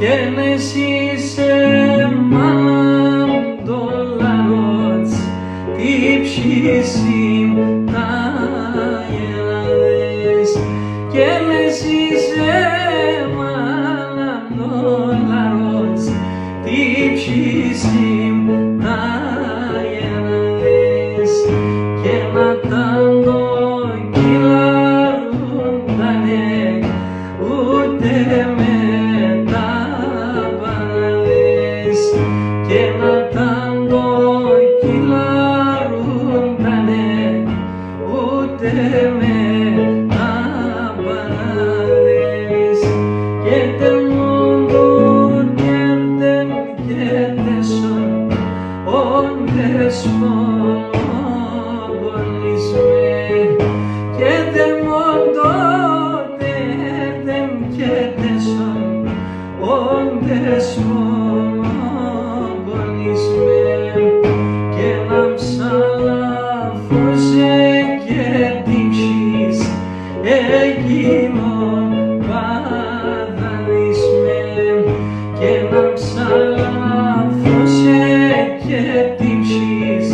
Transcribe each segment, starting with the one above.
Genesis $1 τύψισιν τάιεραδες. Genesis $1 τύψισιν τάιεραδες. Και να τάντο κυλαρούντανε ούτε με τα παραδες. Και να τάντο κυλαρούντανε ούτε με τα παραδες. Και τεμόντο κέρδεν και τεσόν όντες μονοπολείς με. Και τεμόντο κέρδεν και τεσόν όντες μονοπολείς με. Και να ψαλαφώσε και τύψεις εκείνον παδαλείς με. Και να ψαλαφώσε και τύψεις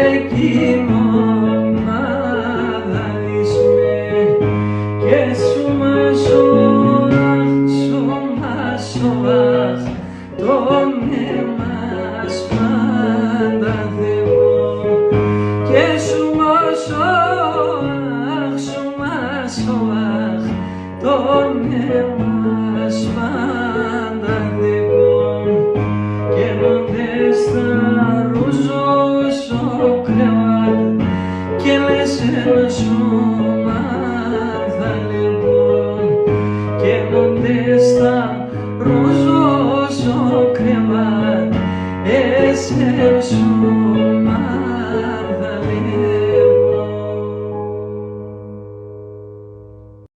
εκείνον παδαλείς με. Και σου μαζοάχ, σου μαζοάχ, τον εμάς πάντα Θεό. Και σου μαζοάχ, σου μαζοάχ, τον εμάς πάντα Θεό. Και νοντές τα ρούζος ο κρεβάτ και λες ένα σώμα θα λοιπόν. Και νοντές τα ρούζος ο κρεβάτ ένα σώμα